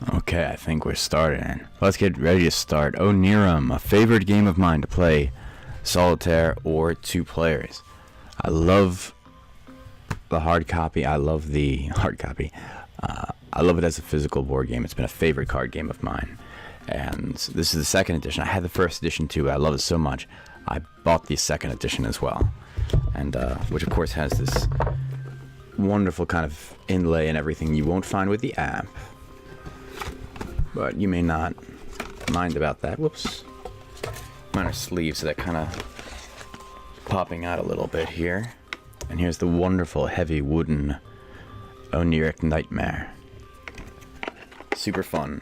Okay, I think we're starting. Let's get ready to start. Onirim, a favorite game of mine to play solitaire or two players. I love the hard copy. I love the hard copy. I love it as a physical board game. It's been a favorite card game of mine. And this is the second edition. I had the first edition too. I love it so much. I bought the second edition as well. And which of course has this wonderful kind of inlay and everything you won't find with the app. But you may not mind about that. Whoops. Mine are sleeves, so that kind of popping out a little bit here. And here's the wonderful heavy wooden Onirim Nightmare. Super fun.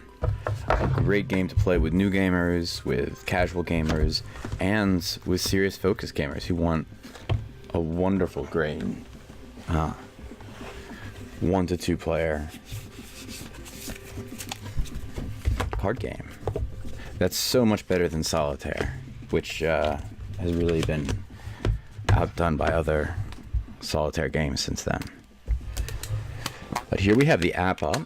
A great game to play with new gamers, with casual gamers, and with serious focus gamers who want a wonderful, great 1 to 2 player card game. That's so much better than solitaire, which has really been outdone by other solitaire games since then. But here we have the app up,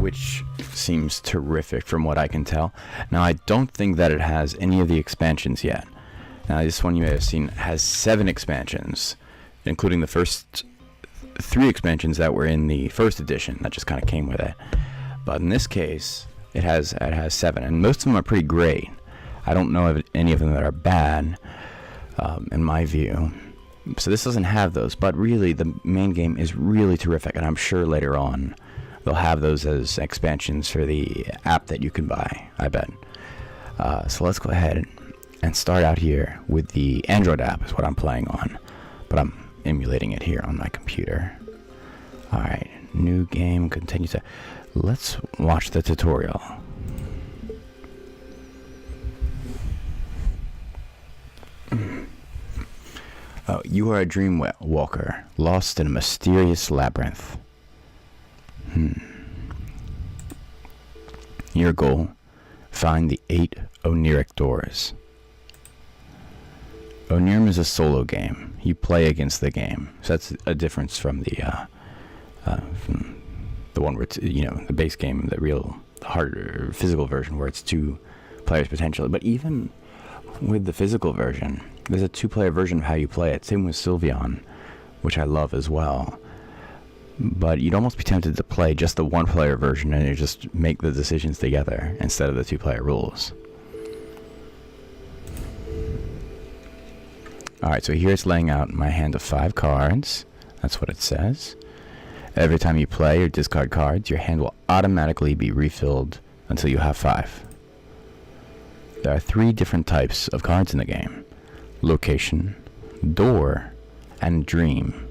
which seems terrific from what I can tell. Now, I don't think that it has any of the expansions yet. Now, this one you may have seen has 7 expansions, including the first 3 expansions that were in the first edition that just kind of came with it. But in this case, it has 7, and most of them are pretty great. I don't know of any of them that are bad, in my view. So this doesn't have those, but really the main game is really terrific, and I'm sure later on they'll have those as expansions for the app that you can buy, I bet. So let's go ahead and start out here with the Android app is what I'm playing on, but I'm emulating it here on my computer. Alright, new game, continue to... Let's watch the tutorial. Oh, you are a dream walker, lost in a mysterious labyrinth. Your goal, find the 8 Onirim doors. Onirim is a solo game. You play against the game. So that's a difference from the one where it's, the base game, the harder physical version where it's 2 players potentially. But even with the physical version, there's a 2-player version of how you play it. Same with Sylveon, which I love as well. But you'd almost be tempted to play just the 1-player version and you just make the decisions together instead of the 2-player rules. Alright, so here it's laying out my hand of 5 cards. That's what it says. Every time you play or discard cards, your hand will automatically be refilled until you have 5. There are 3 different types of cards in the game: location, door, and dream.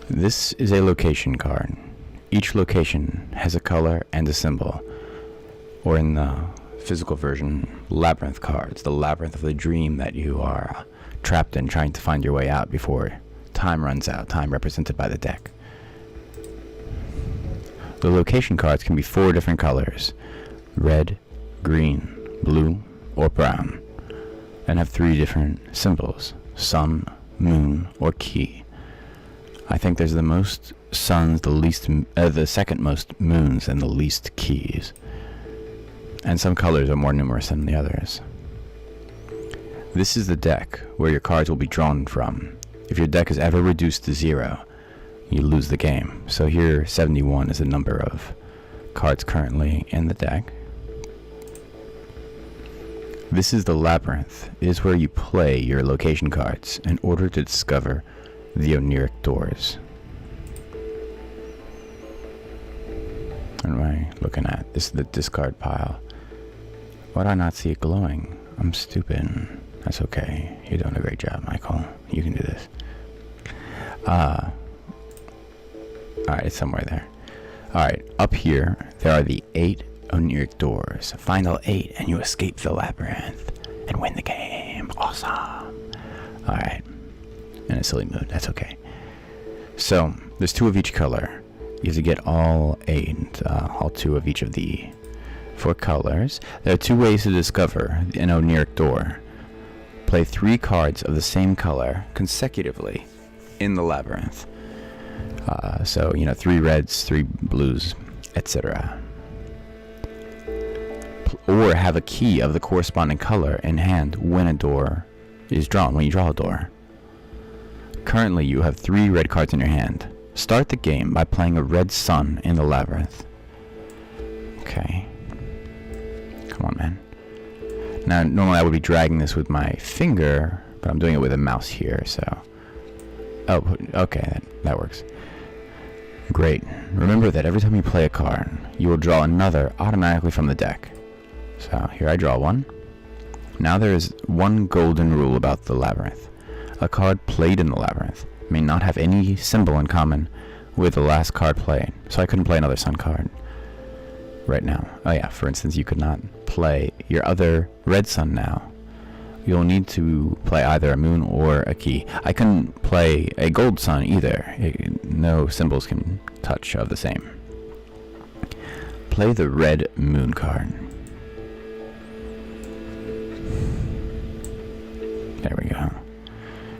This is a location card. Each location has a color and a symbol, or in the physical version, labyrinth cards, the labyrinth of the dream that you are trapped in, trying to find your way out before time runs out, time represented by the deck. The location cards can be 4 different colors: red, green, blue, or brown, and have 3 different symbols: sun, moon, or key. I think there's the most suns, the second most moons, and the least keys. And some colors are more numerous than the others. This is the deck where your cards will be drawn from. If your deck is ever reduced to 0, you lose the game. So here, 71 is the number of cards currently in the deck. This is the labyrinth. It is where you play your location cards in order to discover the Onirim doors. What am I looking at? This is the discard pile. Why do I not see it glowing? I'm stupid. That's okay. You're doing a great job, Michael. You can do this. Alright, it's somewhere there. Alright, up here, there are the 8 Onirim doors. Find all 8 and you escape the labyrinth and win the game. Awesome. Alright. In a silly mood, that's okay. So, there's 2 of each color. You have to get all 8, all 2 of each of the 4 colors. There are 2 ways to discover an Onirim door. Play 3 cards of the same color consecutively in the labyrinth. So, 3 reds, 3 blues, etc. Or have a key of the corresponding color in hand when a door is drawn, when you draw a door. Currently, you have 3 red cards in your hand. Start the game by playing a red sun in the labyrinth. Okay. Come on, man. Now, normally I would be dragging this with my finger, but I'm doing it with a mouse here, so... Oh, okay, that works. Great. Remember that every time you play a card, you will draw another automatically from the deck. So, here I draw one. Now there is one golden rule about the labyrinth. A card played in the labyrinth may not have any symbol in common with the last card played. So I couldn't play another sun card right now. Oh yeah, for instance, you could not play your other red sun now. You'll need to play either a moon or a key. I couldn't play a gold sun either. No symbols can touch of the same. Play the red moon card. There we go.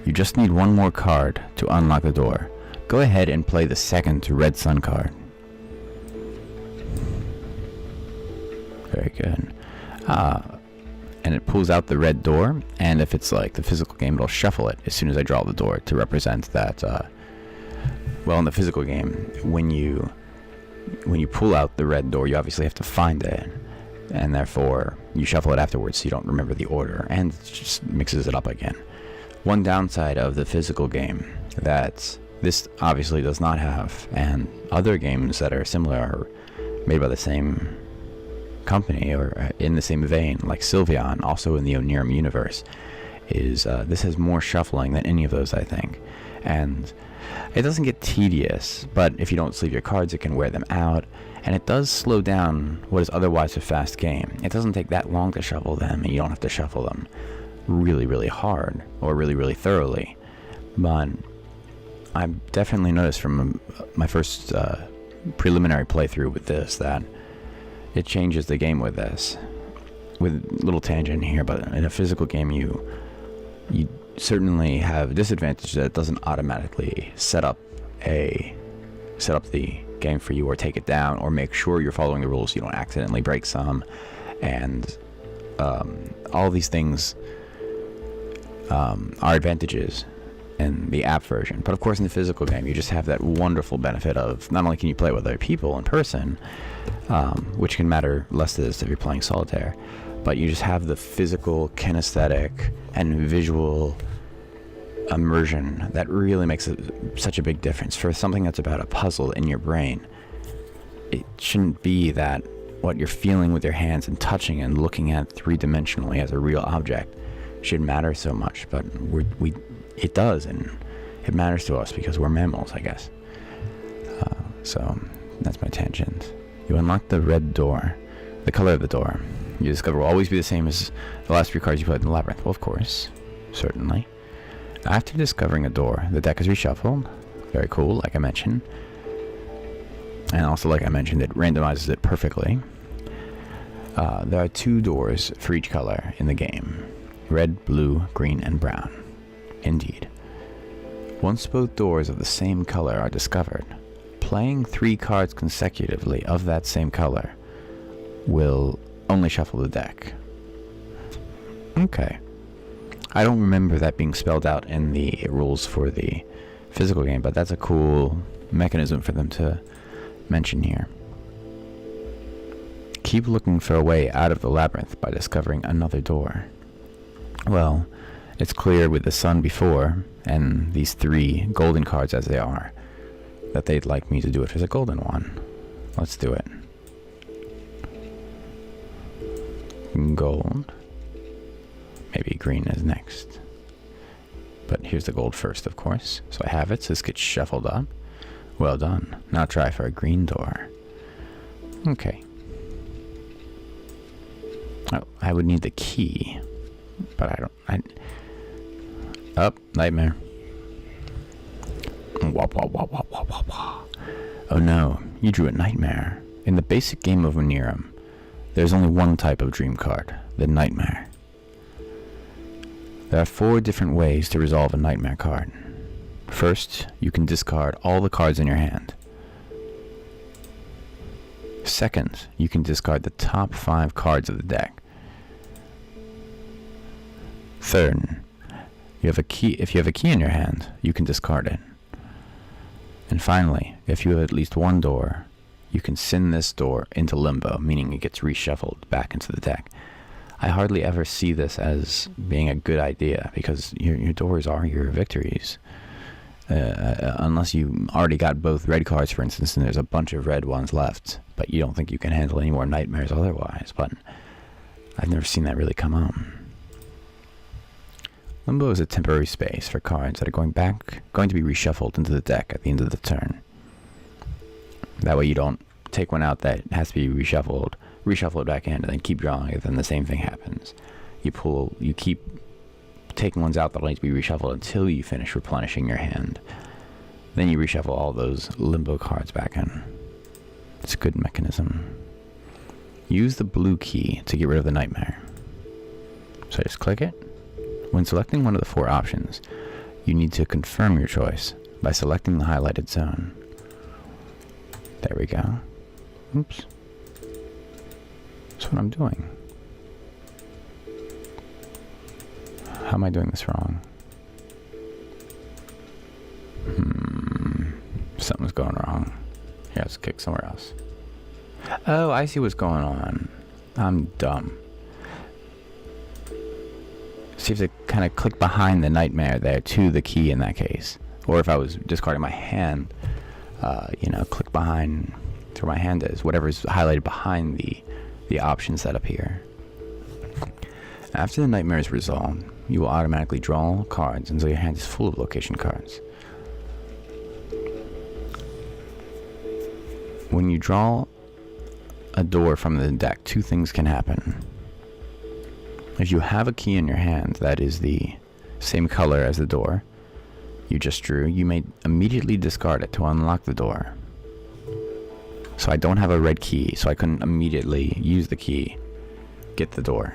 You just need one more card to unlock the door. Go ahead and play the second red sun card. Very good. And it pulls out the red door, and if it's like the physical game, it'll shuffle it as soon as I draw the door to represent that, well, in the physical game, when you pull out the red door, you obviously have to find it, and therefore you shuffle it afterwards so you don't remember the order, and it just mixes it up again. One downside of the physical game that this obviously does not have, and other games that are similar are made by the same company or in the same vein, like Sylveon, also in the Onirim universe, is this has more shuffling than any of those, I think. And it doesn't get tedious, but if you don't sleeve your cards, it can wear them out, and it does slow down what is otherwise a fast game. It doesn't take that long to shuffle them, and you don't have to shuffle them really, really hard or really, really thoroughly. But I've definitely noticed from my first preliminary playthrough with this that it changes the game with this. With little tangent here, but in a physical game, you certainly have a disadvantage that it doesn't automatically set up the game for you, or take it down, or make sure you're following the rules so you don't accidentally break some, and all these things are advantages in the app version. But of course, in the physical game, you just have that wonderful benefit of not only can you play with other people in person, which can matter less to this if you're playing solitaire, but you just have the physical, kinesthetic, and visual immersion that really makes such a big difference. For something that's about a puzzle in your brain, it shouldn't be that what you're feeling with your hands and touching and looking at three-dimensionally as a real object should matter so much, but it does, and it matters to us because we're mammals, I guess. So that's my tangent. You unlock the red door. The color of the door you discover will always be the same as the last 3 cards you played in the labyrinth. Well, of course, certainly. After discovering a door, the deck is reshuffled. Very cool, like I mentioned. And also, like I mentioned, it randomizes it perfectly. There are 2 doors for each color in the game. Red, blue, green, and brown. Indeed. Once both doors of the same color are discovered, playing 3 cards consecutively of that same color will only shuffle the deck. Okay. I don't remember that being spelled out in the rules for the physical game, but that's a cool mechanism for them to mention here. Keep looking for a way out of the labyrinth by discovering another door. Well, it's clear with the sun before, and these 3 golden cards as they are, that they'd like me to do it as a golden one. Let's do it. Gold. Maybe green is next. But here's the gold first, of course. So I have it, so this gets shuffled up. Well done. Now try for a green door. Okay. Oh, I would need the key. But nightmare. Wop, wop, wop, wop, wop, wop, wop. Oh no, you drew a nightmare. In the basic game of Onirim, there's only one type of dream card, the nightmare. There are 4 different ways to resolve a nightmare card. First, you can discard all the cards in your hand. Second, you can discard the top 5 cards of the deck. Third, if you have a key in your hand, you can discard it. And finally, if you have at least one door, you can send this door into limbo, meaning it gets reshuffled back into the deck. I hardly ever see this as being a good idea, because your doors are your victories. Unless you already got both red cards, for instance, and there's a bunch of red ones left, but you don't think you can handle any more nightmares otherwise. But I've never seen that really come up. Limbo is a temporary space for cards that are going to be reshuffled into the deck at the end of the turn. That way you don't take one out that has to be reshuffle it back in, and then keep drawing it, then the same thing happens. You keep taking ones out that need to be reshuffled until you finish replenishing your hand. Then you reshuffle all those limbo cards back in. It's a good mechanism. Use the blue key to get rid of the nightmare. So just click it. When selecting one of the 4 options, you need to confirm your choice by selecting the highlighted zone. There we go. Oops. That's what I'm doing. How am I doing this wrong? Something's going wrong. Yeah, let's kick somewhere else. Oh, I see what's going on. I'm dumb. So you have to kind of click behind the nightmare there to the key in that case. Or if I was discarding my hand, click behind to where my hand is, whatever's highlighted behind the options that appear. After the nightmare is resolved, you will automatically draw cards until your hand is full of location cards. When you draw a door from the deck, 2 things can happen. If you have a key in your hand that is the same color as the door you just drew, you may immediately discard it to unlock the door. So I don't have a red key, so I couldn't immediately use the key, get the door.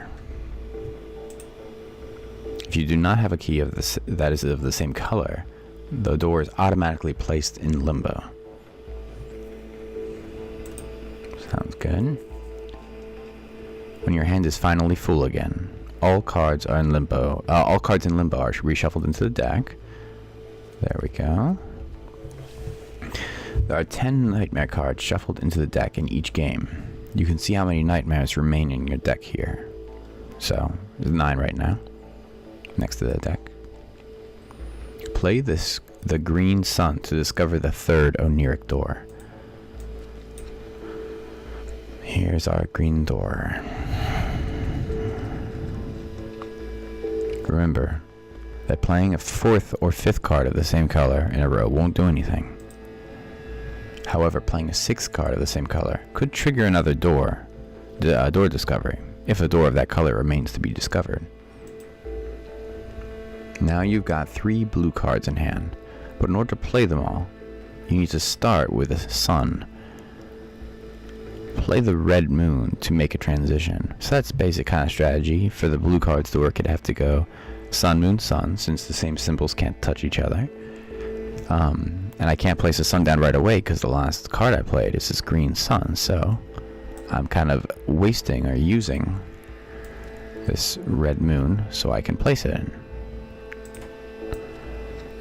If you do not have a key that is of the same color, the door is automatically placed in limbo. Sounds good. When your hand is finally full again, all cards in limbo are reshuffled into the deck. There we go. There are 10 nightmare cards shuffled into the deck in each game. You can see how many nightmares remain in your deck here. So, there's 9 right now, next to the deck. Play the green sun to discover the 3rd Onirim door. Here's our green door. Remember that playing a 4th or 5th card of the same color in a row won't do anything. However, playing a 6th card of the same color could trigger another door discovery, if a door of that color remains to be discovered. Now you've got 3 blue cards in hand, but in order to play them all, you need to start with a sun. Play the red moon to make a transition. So that's basic kind of strategy. For the blue cards to work, it'd have to go sun, moon, sun, since the same symbols can't touch each other. And I can't place a sun down right away because the last card I played is this green sun, so I'm kind of wasting or using this red moon so I can place it in.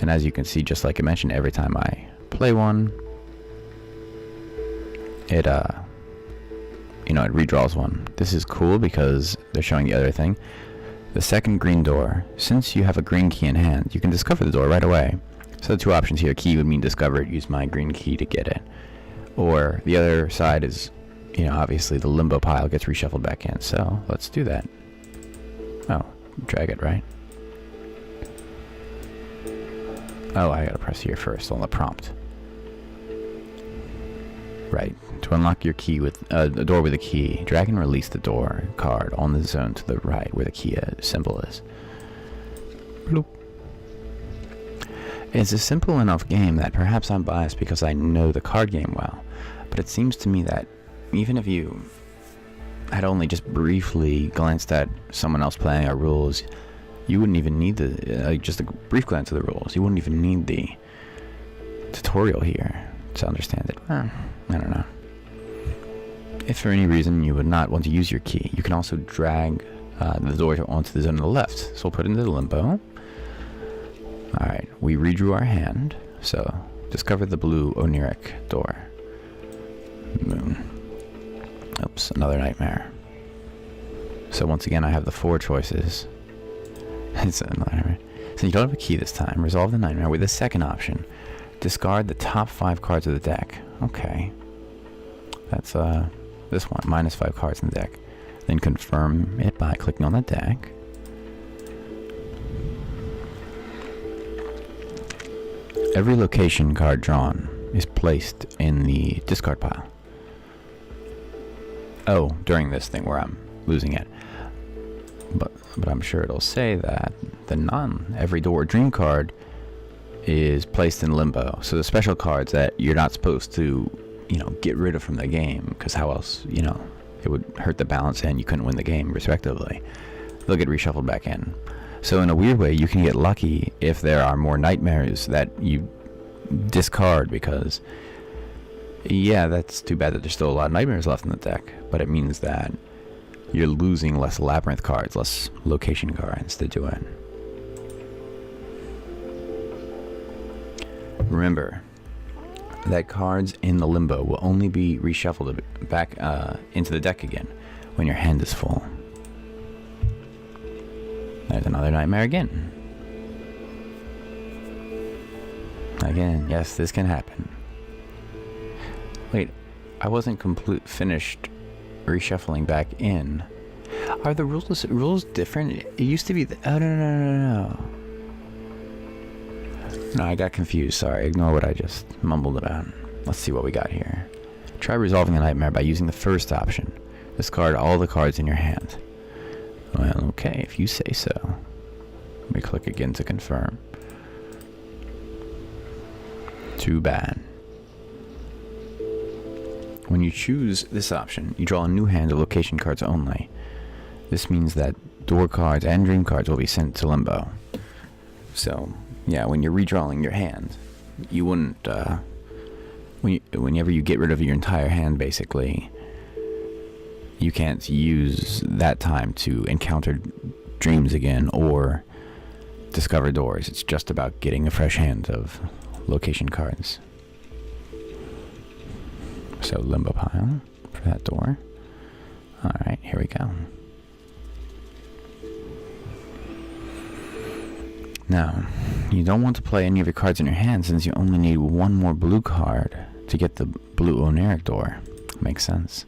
And as you can see, just like I mentioned, every time I play one, it redraws one. This is cool because they're showing the other thing. The second green door, since you have a green key in hand, you can discover the door right away. So the 2 options here, key would mean discover it, use my green key to get it. Or the other side is, obviously the limbo pile gets reshuffled back in. So let's do that. Oh, drag it, right? Oh, I gotta press here first on the prompt. Right. To unlock your key with a door with a key, drag and release the door card on the zone to the right where the key symbol is. Bloop. It's a simple enough game that perhaps I'm biased because I know the card game well, but it seems to me that even if you had only just briefly glanced at someone else playing our rules, You wouldn't even need the just a brief glance of the rules. You wouldn't even need the tutorial here to understand it. I don't know. If for any reason you would not want to use your key, you can also drag the door onto the zone on the left. So we'll put it into the limbo. Alright, we redrew our hand. So discover the blue Onirim door. Moon. Oops, another nightmare. So once again, I have the 4 choices. It's a nightmare. So you don't have a key this time. Resolve the nightmare with the second option. Discard the top 5 cards of the deck. Okay. That's this one, -5 cards in the deck. Then confirm it by clicking on the deck. Every location card drawn is placed in the discard pile. Oh, during this thing where I'm losing it. But I'm sure it'll say that the every door dream card is placed in limbo. So the special cards that you're not supposed to, get rid of from the game, because how else, it would hurt the balance and you couldn't win the game, respectively. They'll get reshuffled back in. So in a weird way, you can get lucky if there are more nightmares that you discard, because, yeah, that's too bad that there's still a lot of nightmares left in the deck, but it means that you're losing less labyrinth cards, less location cards to do it. Remember that cards in the limbo will only be reshuffled back into the deck again when your hand is full. There's another nightmare again. Again, yes, this can happen. Wait, I wasn't finished reshuffling back in. Are the rules different? It used to be oh, no. No, I got confused. Sorry, ignore what I just mumbled about. Let's see what we got here. Try resolving a nightmare by using the first option. Discard all the cards in your hand. Well, okay, if you say so. Let me click again to confirm. Too bad. When you choose this option, you draw a new hand of location cards only. This means that door cards and dream cards will be sent to limbo. So, yeah, when you're redrawing your hand, you wouldn't, whenever you get rid of your entire hand, basically, you can't use that time to encounter dreams again or discover doors. It's just about getting a fresh hand of location cards. So limbo pile for that door. Alright, here we go. Now, you don't want to play any of your cards in your hand since you only need one more blue card to get the blue Onirim door. Makes sense.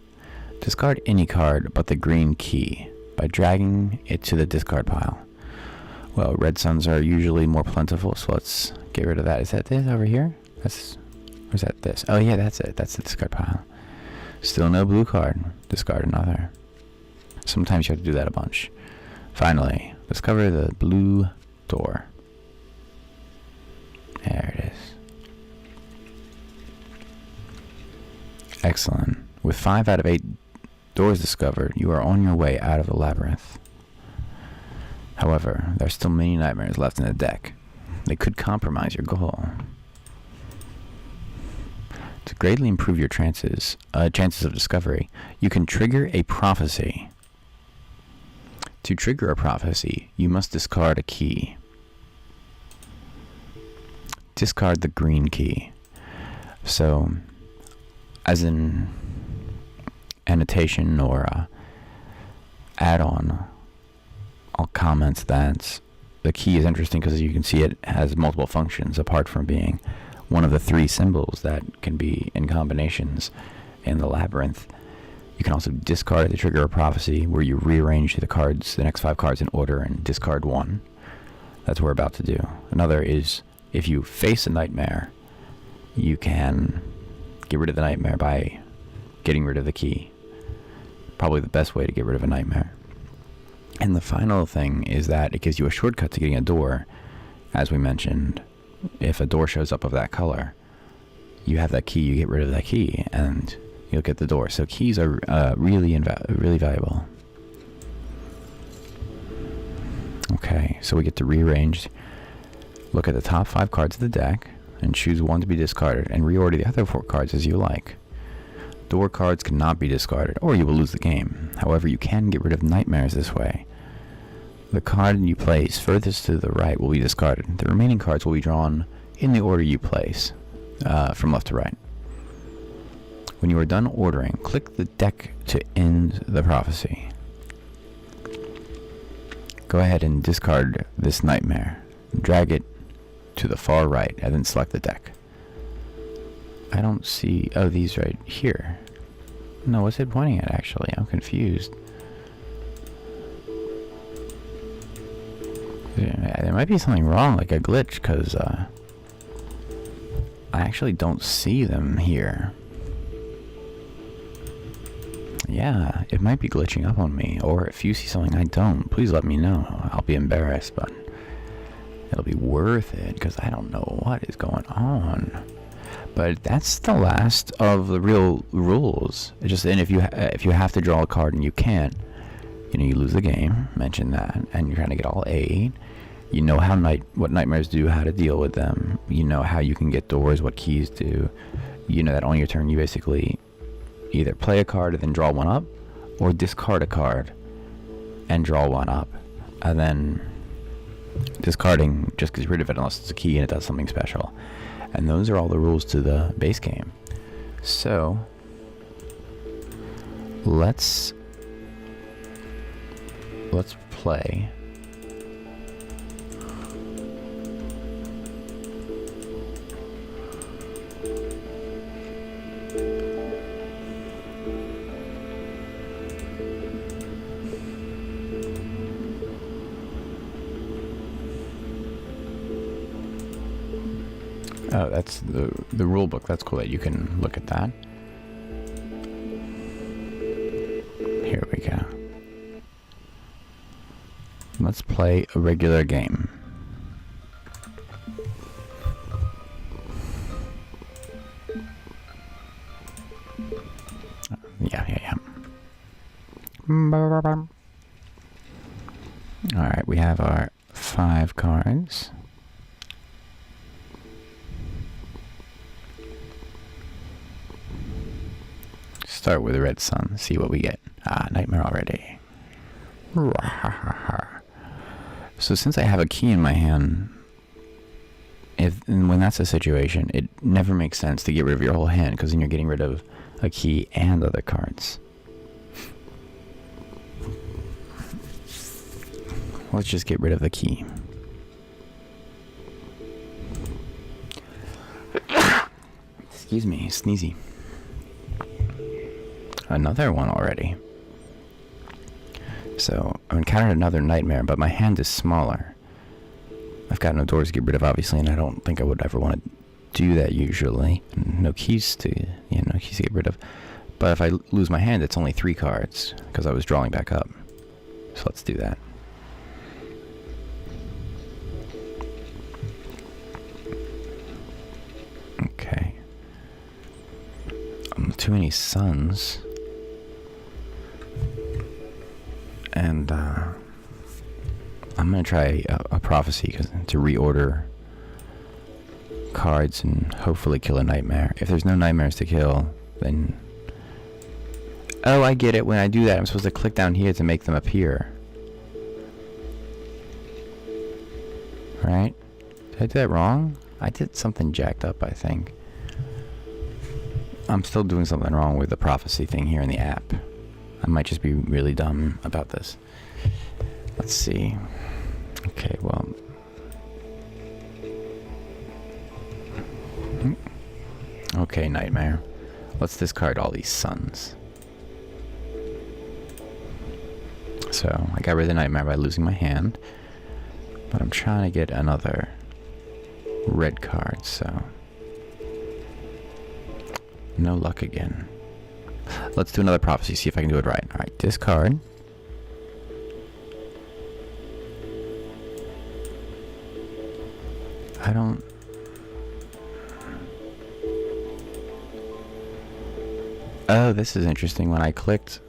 Discard any card but the green key by dragging it to the discard pile. Well, red suns are usually more plentiful, so let's get rid of that. Is that this over here? Or is that this? Oh yeah, that's it. That's the discard pile. Still no blue card. Discard another. Sometimes you have to do that a bunch. Finally, discover the blue door. There it is. Excellent. With 5 out of 8 doors discovered, you are on your way out of the labyrinth. However, there are still many nightmares left in the deck. They could compromise your goal. To greatly improve your chances of discovery, you can trigger a prophecy. To trigger a prophecy, you must discard a key. Discard the green key. So, as an annotation or add-on, I'll comment that the key is interesting because you can see it has multiple functions apart from being one of the 3 symbols that can be in combinations in the labyrinth. You can also discard the trigger of prophecy, where you rearrange the cards, the next 5 cards in order, and discard 1. That's what we're about to do. Another is, if you face a nightmare, you can get rid of the nightmare by getting rid of the key. Probably the best way to get rid of a nightmare. And the final thing is that it gives you a shortcut to getting a door. As we mentioned, if a door shows up of that color, you have that key, you get rid of that key, and you'll get the door. So keys are really valuable. Okay. Okay, so we get to rearrange. Look at the top 5 cards of the deck and choose one to be discarded, and reorder the other 4 cards as you like. Door cards cannot be discarded, or you will lose the game. However, you can get rid of nightmares this way. The card you place furthest to the right will be discarded. The remaining cards will be drawn in the order you place, from left to right. When you are done ordering, click the deck to end the prophecy. Go ahead and discard this nightmare. Drag it to the far right, and then select the deck. I don't see... oh, these right here. No, what's it pointing at, actually? I'm confused. There might be something wrong, like a glitch, because I actually don't see them here. Yeah, it might be glitching up on me, or if you see something I don't, please let me know. I'll be embarrassed, but it'll be worth it, because I don't know what is going on. But that's the last of the real rules. It's just, and if you have to draw a card and you can't, you know, you lose the game. Mention that, and you're trying to get all 8. You know how what nightmares do, how to deal with them. You know how you can get doors, what keys do. You know that on your turn you basically either play a card and then draw one up, or discard a card and draw one up, and then discarding just gets rid of it unless it's a key and it does something special. And those are all the rules to the base game. So let's play. Oh, that's the rule book. That's cool that you can look at that. Here we go. Let's play a regular game. Yeah. Alright, we have our 5 cards. Start with the red sun, see what we get. Ah, nightmare already. So since I have a key in my hand, when that's a situation, it never makes sense to get rid of your whole hand, because then you're getting rid of a key and other cards. Let's just get rid of the key. Excuse me, sneezy. Another one already. So I've encountered another nightmare, but my hand is smaller. I've got no doors to get rid of, obviously, and I don't think I would ever want to do that usually. No keys to, no keys to get rid of. But if I lose my hand, it's only 3 cards, because I was drawing back up. So let's do that. Okay. Too many suns. And I'm going to try a prophecy to reorder cards and hopefully kill a nightmare. If there's no nightmares to kill, then... Oh, I get it. When I do that, I'm supposed to click down here to make them appear. Right? Did I do that wrong? I did something jacked up, I think. I'm still doing something wrong with the prophecy thing here in the app. I might just be really dumb about this. Let's see. Okay, well... Okay, nightmare. Let's discard all these suns. So, I got rid of the nightmare by losing my hand. But I'm trying to get another red card, so... No luck again. Let's do another prophecy, see if I can do it right. Alright, discard. I don't... Oh, this is interesting. When I clicked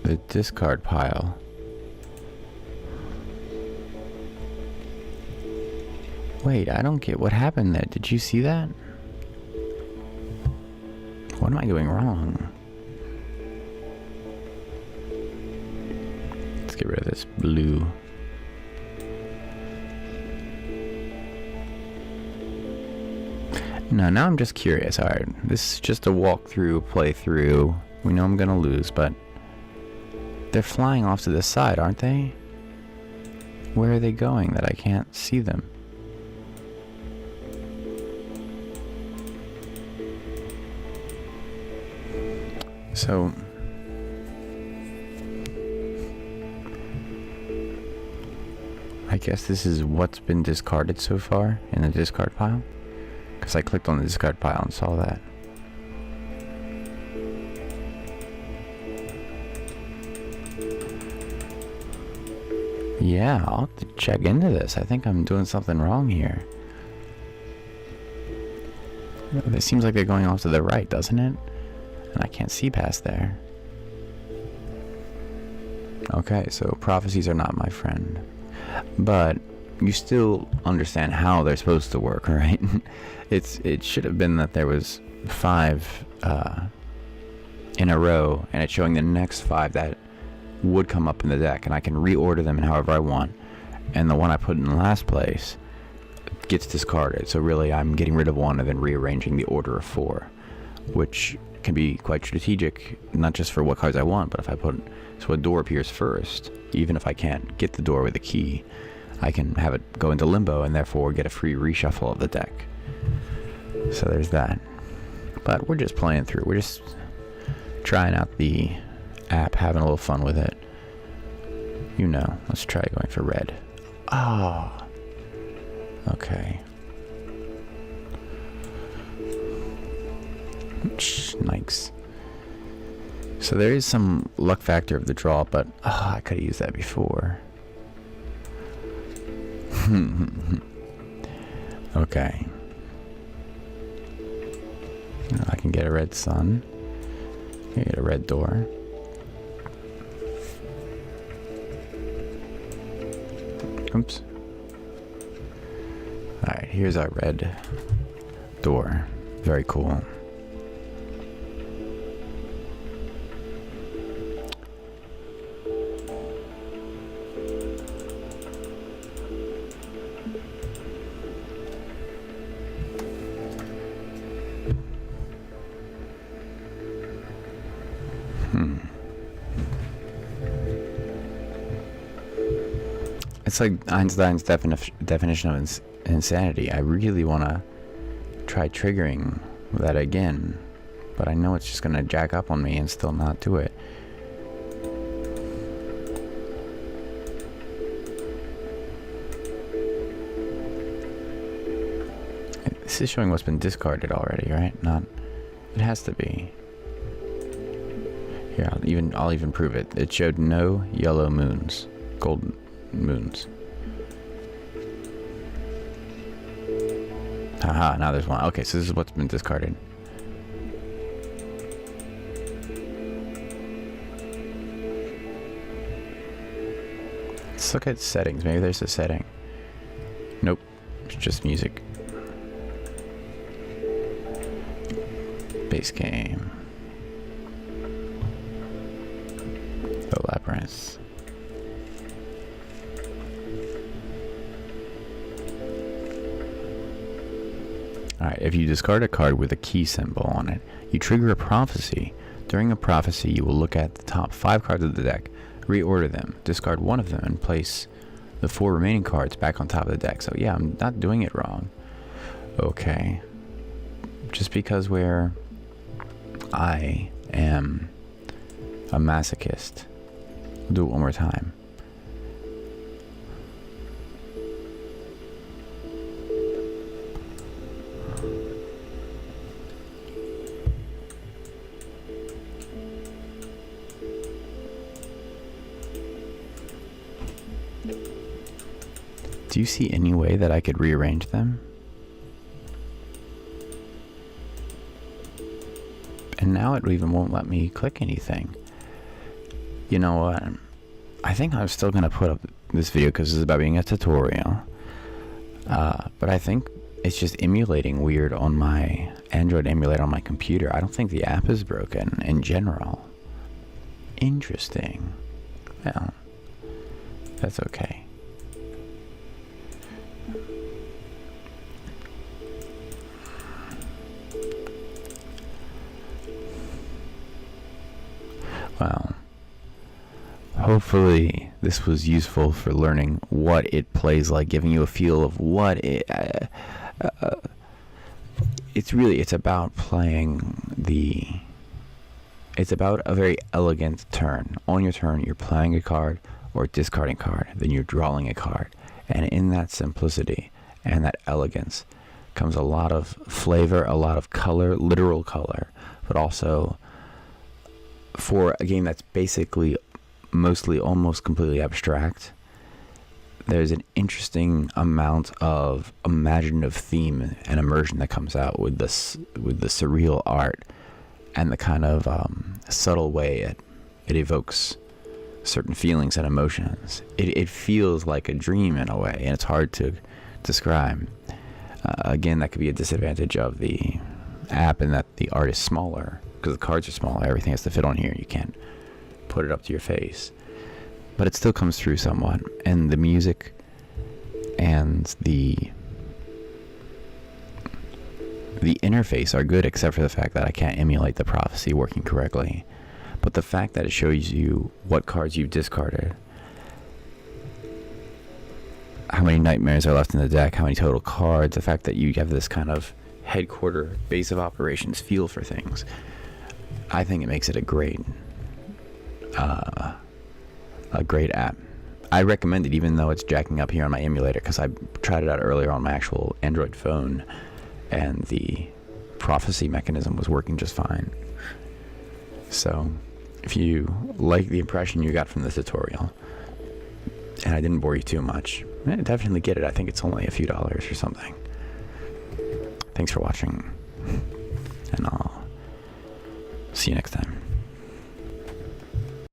the discard pile, Wait, I don't get what happened there. Did you see that? What am I doing wrong? Let's get rid of this blue. No, now I'm just curious. Alright, this is just a walkthrough, playthrough. We know I'm gonna lose, but they're flying off to the side, aren't they? Where are they going that I can't see them? So I guess this is what's been discarded so far in the discard pile, because I clicked on the discard pile and saw that. Yeah, I'll have to check into this. I think I'm doing something wrong here. It seems like they're going off to the right, doesn't it? And I can't see past there. Okay, so prophecies are not my friend. But you still understand how they're supposed to work, right? It should have been that there was 5 in a row, and it's showing the next 5 that would come up in the deck, and I can reorder them however I want. And the one I put in last place gets discarded. So really, I'm getting rid of one and then rearranging the order of 4, which can be quite strategic, not just for what cards I want, but if I put so a door appears first, even if I can't get the door with a key, I can have it go into limbo and therefore get a free reshuffle of the deck. So there's that. But we're just playing through. We're just trying out the app, having a little fun with it. You know, let's try going for red. Ah, okay. Nice. So there is some luck factor of the draw, but I could have used that before. Okay. I can get a red sun. I get a red door. Oops. Alright, here's our red door. Very cool. It's like Einstein's definition of insanity. I really want to try triggering that again, but I know it's just going to jack up on me and still not do it. This is showing what's been discarded already, right? Not. It has to be. Here, I'll even prove it. It showed no yellow moons, golden moons. Haha, now there's one. Okay, so this is what's been discarded. Let's look at settings. Maybe there's a setting. Nope, it's just music. Base game. The Labyrinth. Alright, if you discard a card with a key symbol on it, you trigger a prophecy. During a prophecy, you will look at the top 5 cards of the deck, reorder them, discard one of them, and place the 4 remaining cards back on top of the deck. So yeah, I'm not doing it wrong. Okay. Just because I am a masochist. I'll do it one more time. Do you see any way that I could rearrange them? And now it even won't let me click anything. You know what? I think I'm still going to put up this video because this is about being a tutorial. But I think it's just emulating weird on my Android emulator on my computer. I don't think the app is broken in general. Interesting. Well, that's okay. Well, hopefully this was useful for learning what it plays like, giving you a feel of what it... it's about playing the... It's about a very elegant turn. On your turn, you're playing a card or discarding a card, then you're drawing a card. And in that simplicity and that elegance comes a lot of flavor, a lot of color, literal color, but also for a game that's basically mostly almost completely abstract, there's an interesting amount of imaginative theme and immersion that comes out with the surreal art and the kind of subtle way it evokes certain feelings and emotions. It feels like a dream in a way, and it's hard to describe. Again, that could be a disadvantage of the app in that the art is smaller, because the cards are smaller. Everything has to fit on here. You can't put it up to your face. But it still comes through somewhat. And the music and the interface are good, except for the fact that I can't emulate the prophecy working correctly. But the fact that it shows you what cards you've discarded, how many nightmares are left in the deck, how many total cards, the fact that you have this kind of headquarter base of operations feel for things, I think it makes it a great app. I recommend it, even though it's jacking up here on my emulator, because I tried it out earlier on my actual Android phone, and the prophecy mechanism was working just fine. So, if you like the impression you got from the tutorial, and I didn't bore you too much, definitely get it. I think it's only a few dollars or something. Thanks for watching, and I'll see you next time.